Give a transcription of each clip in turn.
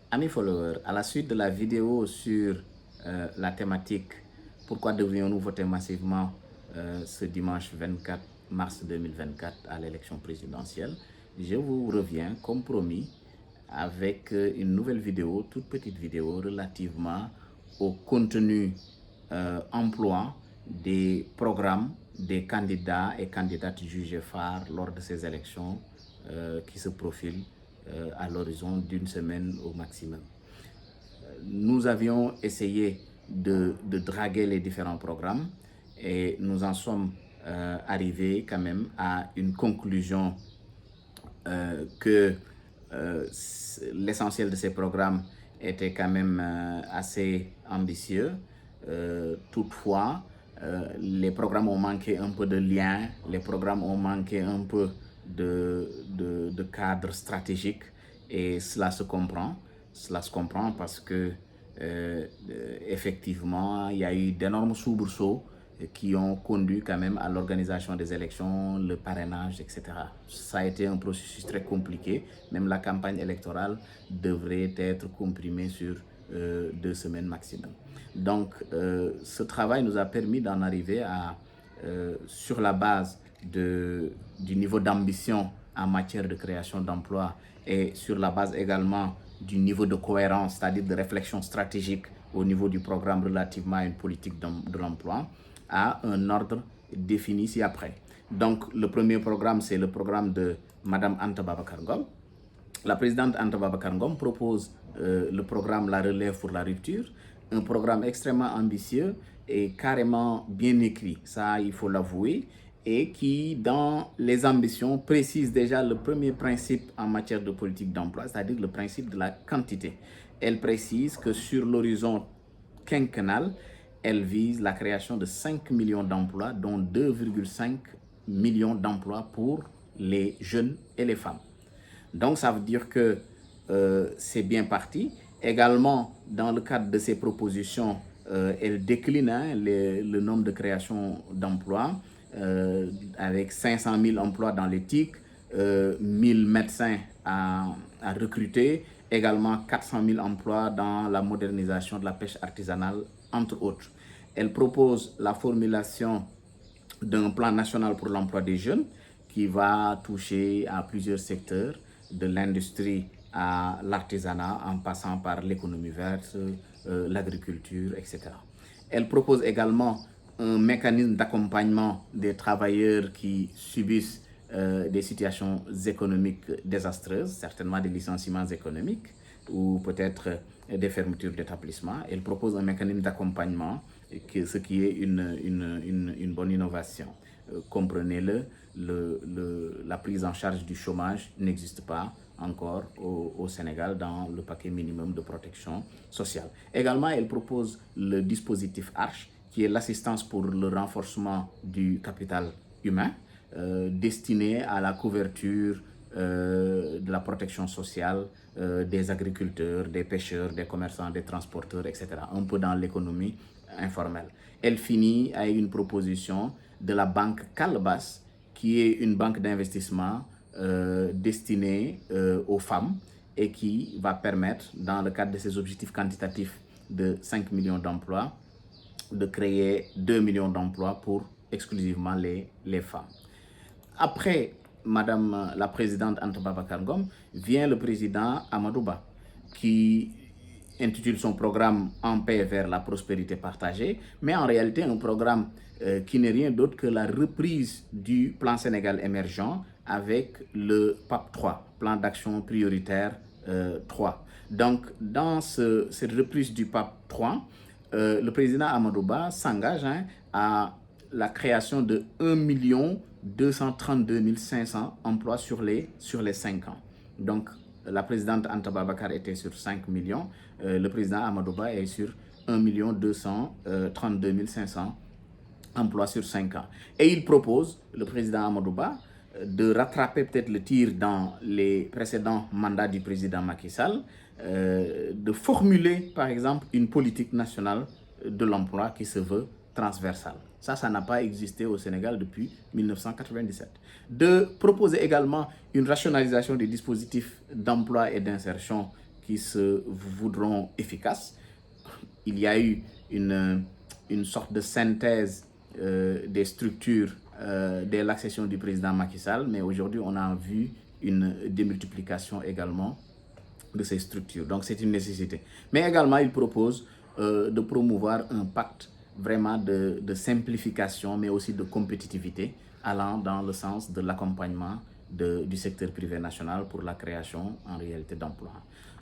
Amis followers, à la suite de la vidéo sur la thématique pourquoi devrions-nous voter massivement ce dimanche 24 mars 2024 à l'élection présidentielle, je vous reviens comme promis avec une nouvelle vidéo, toute petite vidéo relativement au contenu emploi des programmes des candidats et candidates jugés phares lors de ces élections qui se profilent à l'horizon d'une semaine au maximum. Nous avions essayé de draguer les différents programmes et nous en sommes arrivés quand même à une conclusion que l'essentiel de ces programmes était quand même assez ambitieux. Toutefois, les programmes ont manqué un peu de lien, les programmes ont manqué un peu de cadre stratégique et cela se comprend. Cela se comprend parce que effectivement, il y a eu d'énormes soubresauts qui ont conduit quand même à l'organisation des élections, le parrainage, etc. Ça a été un processus très compliqué. Même la campagne électorale devrait être comprimée sur 2 semaines maximum. Donc, ce travail nous a permis d'en arriver à, sur la base du niveau d'ambition en matière de création d'emplois et sur la base également du niveau de cohérence, c'est-à-dire de réflexion stratégique au niveau du programme relativement à une politique de l'emploi, à un ordre défini ci-après. Donc, le premier programme, c'est le programme de Mme Anta Babacar Ngom. La présidente Anta Babacar Ngom propose le programme La Relève pour la rupture, un programme extrêmement ambitieux et carrément bien écrit, ça il faut l'avouer, et qui, dans les ambitions, précise déjà le premier principe en matière de politique d'emploi, c'est-à-dire le principe de la quantité. Elle précise que sur l'horizon quinquennal, elle vise la création de 5 millions d'emplois, dont 2,5 millions d'emplois pour les jeunes et les femmes. Donc, ça veut dire que c'est bien parti. Également, dans le cadre de ces propositions, elle décline le nombre de créations d'emplois avec 500 000 emplois dans l'éthique, 1000 médecins à recruter, également 400 000 emplois dans la modernisation de la pêche artisanale, entre autres. Elle propose la formulation d'un plan national pour l'emploi des jeunes qui va toucher à plusieurs secteurs, de l'industrie à l'artisanat, en passant par l'économie verte, l'agriculture, etc. Elle propose également un mécanisme d'accompagnement des travailleurs qui subissent des situations économiques désastreuses, certainement des licenciements économiques ou peut-être des fermetures d'établissements. Elle propose un mécanisme d'accompagnement, ce qui est une bonne innovation. Comprenez-le, la prise en charge du chômage n'existe pas encore au Sénégal dans le paquet minimum de protection sociale. Également, elle propose le dispositif ARCH, qui est l'assistance pour le renforcement du capital humain, destiné à la couverture de la protection sociale des agriculteurs, des pêcheurs, des commerçants, des transporteurs, etc. Un peu dans l'économie informelle. Elle finit avec une proposition de la banque Calbas, qui est une banque d'investissement destinée aux femmes et qui va permettre, dans le cadre de ses objectifs quantitatifs de 5 millions d'emplois, de créer 2 millions d'emplois pour exclusivement les femmes. Après Madame la présidente Anta Babacar Ngom, vient le président Amadou Ba, qui intitule son programme En paix vers la prospérité partagée, mais en réalité un programme qui n'est rien d'autre que la reprise du plan Sénégal émergent avec le PAP 3, plan d'action prioritaire 3. Donc, dans cette reprise du PAP 3, le président Amadou Ba s'engage à la création de 1 232 500 emplois sur les 5 ans. Donc, la présidente Anta Babacar était sur 5 millions, le président Amadou Ba est sur 1 232 500 emplois sur 5 ans. Et il propose, le président Amadou Ba, de rattraper peut-être le tir dans les précédents mandats du président Macky Sall, de formuler par exemple une politique nationale de l'emploi qui se veut transversale. Ça n'a pas existé au Sénégal depuis 1997. De proposer également une rationalisation des dispositifs d'emploi et d'insertion qui se voudront efficaces. Il y a eu une sorte de synthèse des structures dès l'accession du président Macky Sall, mais aujourd'hui on a vu une démultiplication également de ces structures. Donc c'est une nécessité. Mais également il propose de promouvoir un pacte vraiment de simplification, mais aussi de compétitivité, allant dans le sens de l'accompagnement du secteur privé national pour la création en réalité d'emplois.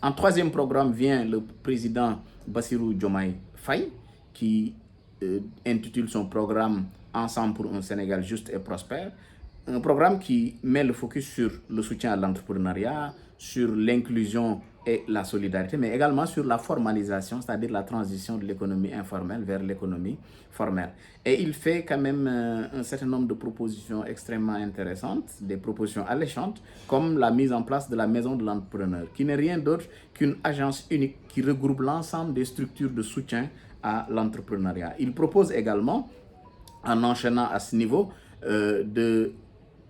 En troisième programme vient le président Bassirou Diomaye Faye qui intitule son programme Ensemble pour un Sénégal juste et prospère. Un programme qui met le focus sur le soutien à l'entrepreneuriat, sur l'inclusion et la solidarité, mais également sur la formalisation, c'est-à-dire la transition de l'économie informelle vers l'économie formelle. Et il fait quand même un certain nombre de propositions extrêmement intéressantes, des propositions alléchantes, comme la mise en place de la maison de l'entrepreneur, qui n'est rien d'autre qu'une agence unique qui regroupe l'ensemble des structures de soutien à l'entrepreneuriat. Il propose également, en enchaînant à ce niveau, de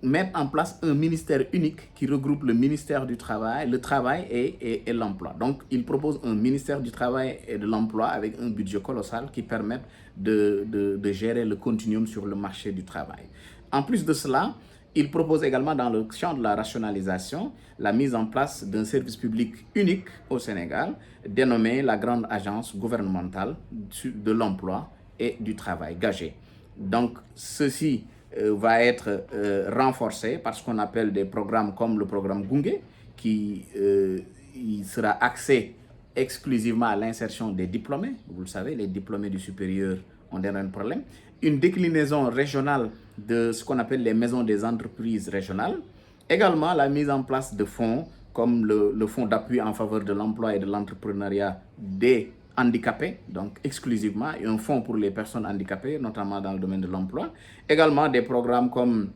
mettre en place un ministère unique qui regroupe le ministère du Travail, le Travail et l'Emploi. Donc, il propose un ministère du Travail et de l'Emploi avec un budget colossal qui permet de gérer le continuum sur le marché du travail. En plus de cela, il propose également dans le champ de la rationalisation la mise en place d'un service public unique au Sénégal, dénommé la Grande Agence gouvernementale de l'emploi et du travail, GAGÉ. Donc, ceci va être renforcé par ce qu'on appelle des programmes comme le programme Gungé, qui il sera axé exclusivement à l'insertion des diplômés. Vous le savez, les diplômés du supérieur ont des problèmes. Une déclinaison régionale de ce qu'on appelle les maisons des entreprises régionales. Également, la mise en place de fonds comme le fonds d'appui en faveur de l'emploi et de l'entrepreneuriat des handicapés, donc exclusivement, et un fonds pour les personnes handicapées, notamment dans le domaine de l'emploi. Également des programmes comme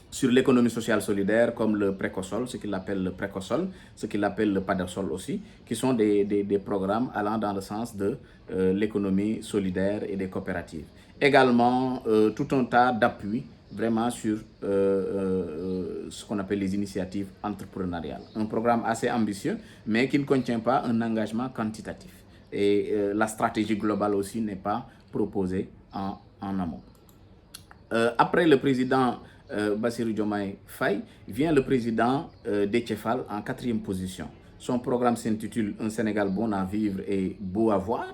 sur l'économie sociale solidaire, comme le Précosol, ce qu'il appelle le Précosol, ce qu'il appelle le Padesol aussi, qui sont des programmes allant dans le sens de l'économie solidaire et des coopératives. Également, tout un tas d'appuis vraiment sur ce qu'on appelle les initiatives entrepreneuriales. Un programme assez ambitieux, mais qui ne contient pas un engagement quantitatif. Et la stratégie globale aussi n'est pas proposée en amont. Après le président Bassirou Diomaye Faye, vient le président Déthié Fall en 4e position. Son programme s'intitule Un Sénégal bon à vivre et beau à voir.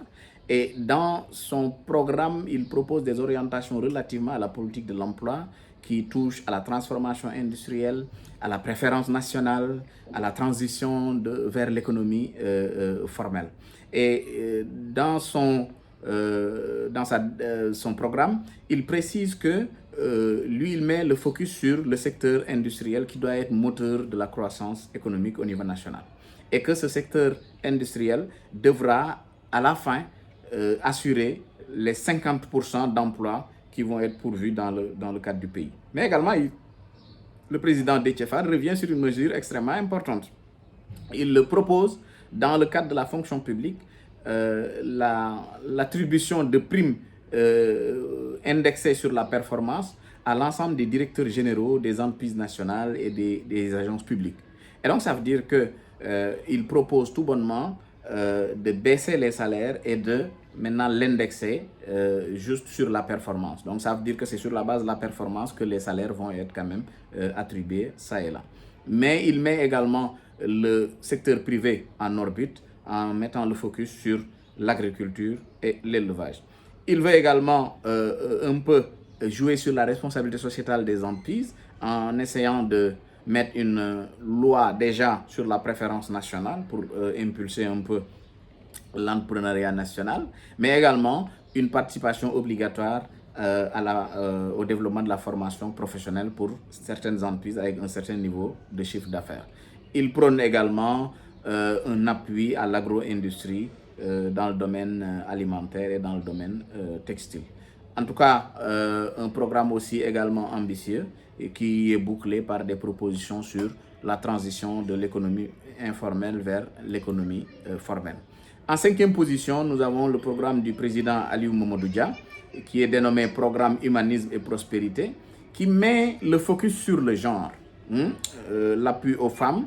Et dans son programme, il propose des orientations relativement à la politique de l'emploi qui touchent à la transformation industrielle, à la préférence nationale, à la transition vers l'économie formelle. Et dans son programme, il précise que lui, il met le focus sur le secteur industriel qui doit être moteur de la croissance économique au niveau national. Et que ce secteur industriel devra, à la fin, assurer les 50% d'emplois qui vont être pourvus dans le cadre du pays. Mais également, le président Déthié Fall revient sur une mesure extrêmement importante. Il le propose dans le cadre de la fonction publique, l'attribution de primes indexées sur la performance à l'ensemble des directeurs généraux des entreprises nationales et des agences publiques. Et donc, ça veut dire qu'il propose tout bonnement de baisser les salaires et de maintenant l'indexer juste sur la performance. Donc, ça veut dire que c'est sur la base de la performance que les salaires vont être quand même attribués ça et là. Mais il met également le secteur privé en orbite en mettant le focus sur l'agriculture et l'élevage. Il veut également un peu jouer sur la responsabilité sociétale des entreprises en essayant de mettre une loi déjà sur la préférence nationale pour impulser un peu l'entrepreneuriat national, mais également une participation obligatoire au développement de la formation professionnelle pour certaines entreprises avec un certain niveau de chiffre d'affaires. Il prône également un appui à l'agro-industrie dans le domaine alimentaire et dans le domaine textile. En tout cas, un programme aussi également ambitieux et qui est bouclé par des propositions sur la transition de l'économie informelle vers l'économie formelle. En 5e position, nous avons le programme du président Aliou Mamadou Dia, qui est dénommé Programme Humanisme et Prospérité, qui met le focus sur le genre, l'appui aux femmes,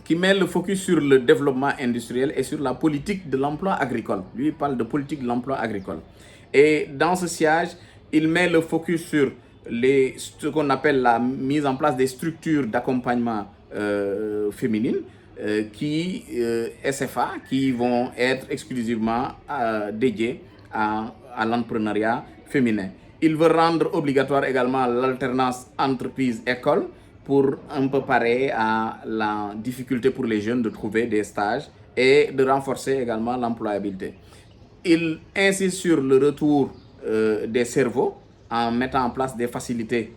qui met le focus sur le développement industriel et sur la politique de l'emploi agricole. Lui, il parle de politique de l'emploi agricole. Et dans ce siège, il met le focus sur ce qu'on appelle la mise en place des structures d'accompagnement féminines, SFA, qui vont être exclusivement dédiées à l'entrepreneuriat féminin. Il veut rendre obligatoire également l'alternance entreprise-école pour un peu parer à la difficulté pour les jeunes de trouver des stages et de renforcer également l'employabilité. Il insiste sur le retour des cerveaux en mettant en place des facilités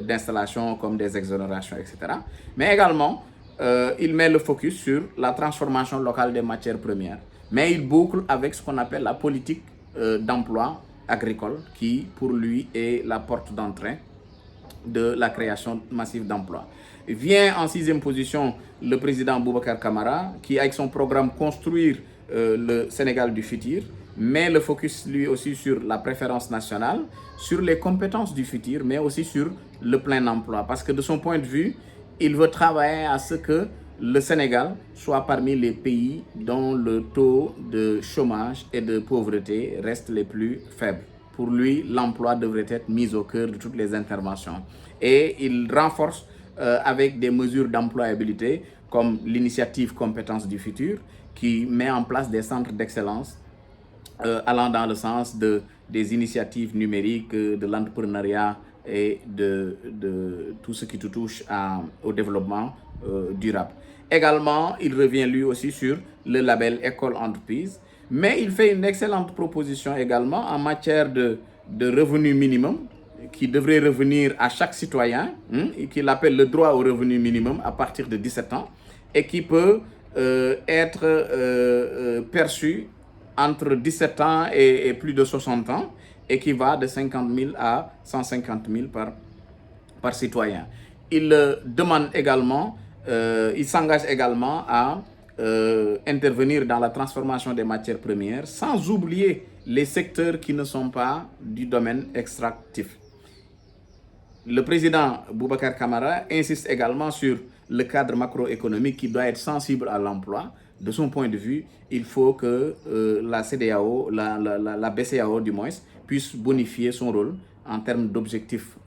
d'installation comme des exonérations, etc. Mais également, il met le focus sur la transformation locale des matières premières. Mais il boucle avec ce qu'on appelle la politique d'emploi agricole qui, pour lui, est la porte d'entrée de la création massive d'emplois. Vient en 6e position le président Boubacar Camara qui, avec son programme Construire le Sénégal du futur, met le focus lui aussi sur la préférence nationale, sur les compétences du futur, mais aussi sur le plein emploi. Parce que de son point de vue, il veut travailler à ce que le Sénégal soit parmi les pays dont le taux de chômage et de pauvreté reste les plus faibles. Pour lui, l'emploi devrait être mis au cœur de toutes les interventions. Et il renforce avec des mesures d'employabilité comme l'initiative Compétences du futur qui met en place des centres d'excellence allant dans le sens des initiatives numériques, de l'entrepreneuriat et de tout ce qui touche au développement durable. Également, il revient lui aussi sur le label École Entreprise, mais il fait une excellente proposition également en matière de revenu minimum qui devrait revenir à chaque citoyen, et qu'il appelle le droit au revenu minimum à partir de 17 ans et qui peut être perçu entre 17 ans et plus de 60 ans et qui va de 50 000 à 150 000 par citoyen. Il demande également, il s'engage également à intervenir dans la transformation des matières premières sans oublier les secteurs qui ne sont pas du domaine extractif. Le président Boubacar Camara insiste également sur le cadre macroéconomique qui doit être sensible à l'emploi. De son point de vue, il faut que la CEDEAO, la BCEAO du moins, puisse bonifier son rôle en termes d'objectifs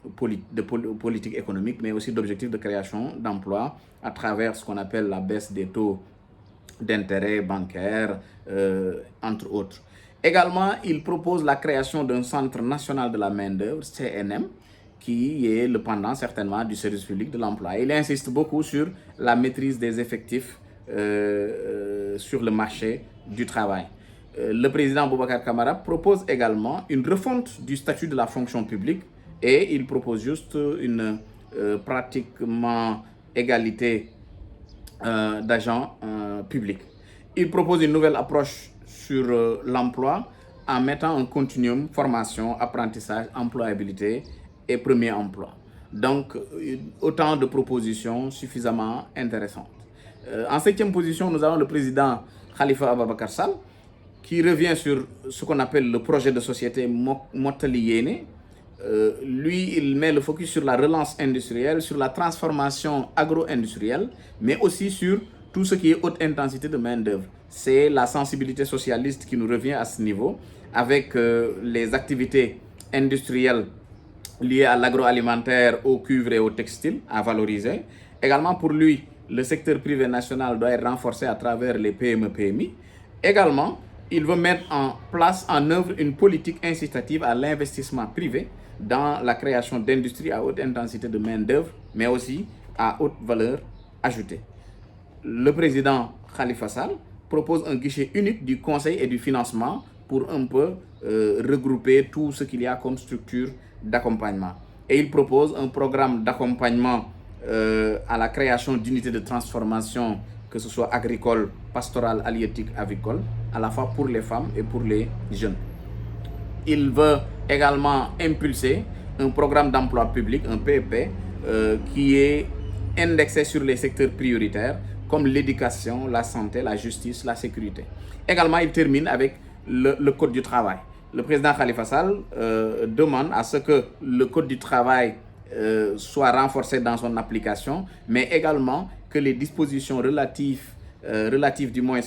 de politique économique, mais aussi d'objectifs de création d'emplois à travers ce qu'on appelle la baisse des taux d'intérêt bancaire, entre autres. Également, il propose la création d'un centre national de la main-d'œuvre, CNM, qui est le pendant certainement du service public de l'emploi. Il insiste beaucoup sur la maîtrise des effectifs sur le marché du travail. Le président Boubacar Camara propose également une refonte du statut de la fonction publique et il propose juste une pratiquement égalité d'agents publics. Il propose une nouvelle approche sur l'emploi en mettant un continuum formation, apprentissage, employabilité et premier emploi. Donc, autant de propositions suffisamment intéressantes. En 7e position, nous avons le président Khalifa Ababacar Sall qui revient sur ce qu'on appelle le projet de société Mottali Yéné. Lui, il met le focus sur la relance industrielle, sur la transformation agro-industrielle, mais aussi sur tout ce qui est haute intensité de main-d'œuvre. C'est la sensibilité socialiste qui nous revient à ce niveau, avec les activités industrielles liées à l'agroalimentaire, au cuivre et au textile à valoriser. Également pour lui, le secteur privé national doit être renforcé à travers les PME-PMI. Également, il veut mettre en œuvre une politique incitative à l'investissement privé dans la création d'industries à haute intensité de main-d'œuvre, mais aussi à haute valeur ajoutée. Le président Khalifa Sall propose un guichet unique du conseil et du financement pour un peu regrouper tout ce qu'il y a comme structure d'accompagnement. Et il propose un programme d'accompagnement à la création d'unités de transformation, que ce soit agricole, pastorale, halieutique, avicole, à la fois pour les femmes et pour les jeunes. Il veut également impulser un programme d'emploi public, un PEP, qui est indexé sur les secteurs prioritaires comme l'éducation, la santé, la justice, la sécurité. Également, il termine avec le Code du travail. Le président Khalifa Sall demande à ce que le Code du travail soit renforcé dans son application, mais également que les dispositions relatives du moins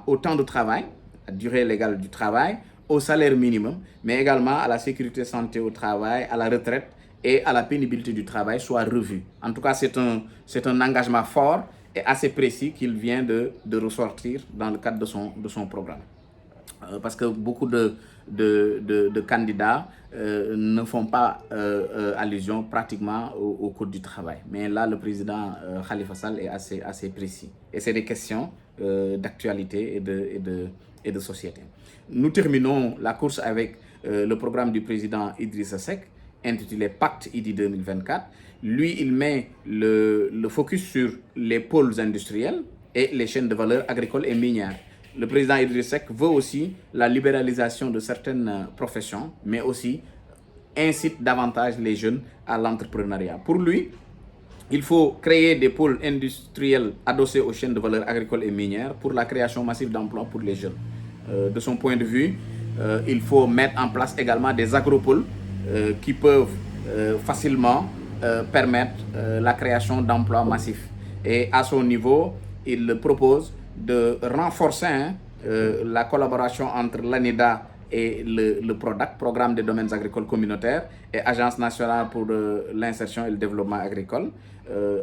au temps de travail, à la durée légale du travail, au salaire minimum, mais également à la sécurité santé au travail, à la retraite et à la pénibilité du travail soient revues. En tout cas, c'est un engagement fort et assez précis qu'il vient de ressortir dans le cadre de son programme. Parce que beaucoup de candidats ne font pas allusion pratiquement au code du travail. Mais là, le président Khalifa Sall est assez précis. Et c'est des questions d'actualité et de société. Nous terminons la course avec le programme du président Idrissa Seck, intitulé Pacte Idy 2024. Lui, il met le focus sur les pôles industriels et les chaînes de valeur agricoles et minières. Le président Idrissa Seck veut aussi la libéralisation de certaines professions, mais aussi incite davantage les jeunes à l'entrepreneuriat. Pour lui, il faut créer des pôles industriels adossés aux chaînes de valeur agricoles et minières pour la création massive d'emplois pour les jeunes. De son point de vue, il faut mettre en place également des agropoles qui peuvent facilement permettre la création d'emplois massifs. Et à son niveau, il propose de renforcer la collaboration entre l'ANIDA et le PRODAC, Programme des domaines agricoles communautaires, et Agence nationale pour l'insertion et le développement agricole,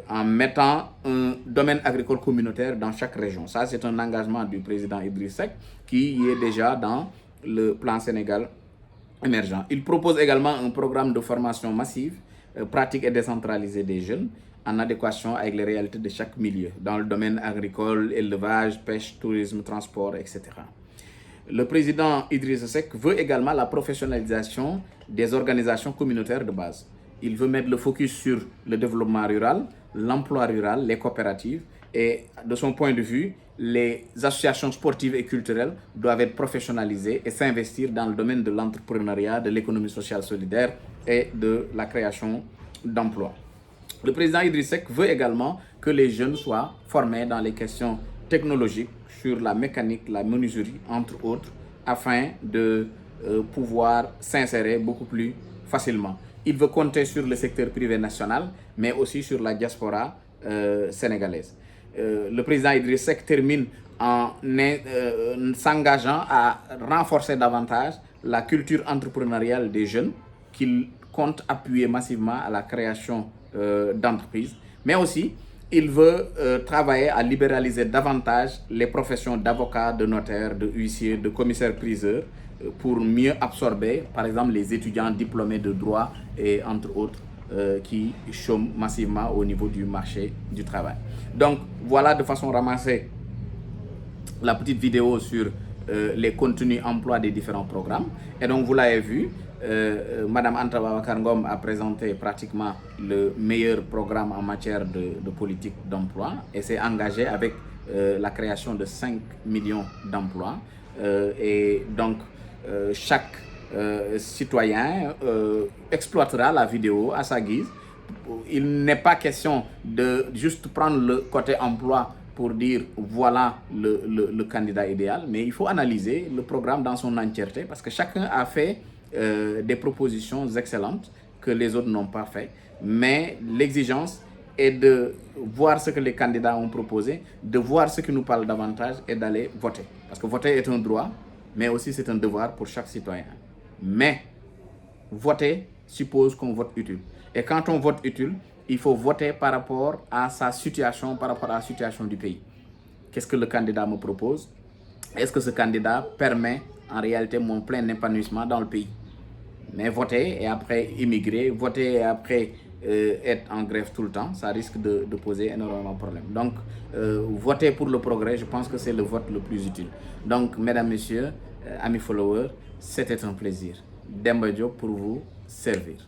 en mettant un domaine agricole communautaire dans chaque région. Ça, c'est un engagement du président Idrissa Seck qui est déjà dans le plan Sénégal émergent. Il propose également un programme de formation massive, pratique et décentralisée des jeunes, en adéquation avec les réalités de chaque milieu, dans le domaine agricole, élevage, pêche, tourisme, transport, etc. Le président Idrissa Seck veut également la professionnalisation des organisations communautaires de base. Il veut mettre le focus sur le développement rural, l'emploi rural, les coopératives, et de son point de vue, les associations sportives et culturelles doivent être professionnalisées et s'investir dans le domaine de l'entrepreneuriat, de l'économie sociale solidaire et de la création d'emplois. Le président Idrissa Seck veut également que les jeunes soient formés dans les questions technologiques sur la mécanique, la menuiserie, entre autres, afin de pouvoir s'insérer beaucoup plus facilement. Il veut compter sur le secteur privé national, mais aussi sur la diaspora sénégalaise. Le président Idrissa Seck termine en s'engageant à renforcer davantage la culture entrepreneuriale des jeunes qu'il compte appuyer massivement à la création d'entreprises, mais aussi il veut travailler à libéraliser davantage les professions d'avocats, de notaires, de huissiers, de commissaires-priseurs pour mieux absorber, par exemple, les étudiants diplômés de droit et entre autres qui chôment massivement au niveau du marché du travail. Donc voilà de façon ramassée la petite vidéo sur les contenus emploi des différents programmes. Et donc vous l'avez vu, Madame Anta Babacar Ngom a présenté pratiquement le meilleur programme en matière de politique d'emploi et s'est engagé avec la création de 5 millions d'emplois. Et donc chaque citoyen exploitera la vidéo à sa guise. Il n'est pas question de juste prendre le côté emploi pour dire voilà le candidat idéal, mais il faut analyser le programme dans son entièreté parce que chacun a fait des propositions excellentes que les autres n'ont pas fait, mais l'exigence est de voir ce que les candidats ont proposé, de voir ce qui nous parle davantage et d'aller voter. Parce que voter est un droit, mais aussi c'est un devoir pour chaque citoyen. Mais voter suppose qu'on vote utile. Et quand on vote utile, il faut voter par rapport à sa situation, par rapport à la situation du pays. Qu'est-ce que le candidat me propose? Est-ce que ce candidat permet en réalité mon plein épanouissement dans le pays? Mais voter et après immigrer, voter et après être en grève tout le temps, ça risque de poser énormément de problèmes. Donc, voter pour le progrès, je pense que c'est le vote le plus utile. Donc, mesdames, messieurs, amis followers, c'était un plaisir. Demba Diop pour vous servir.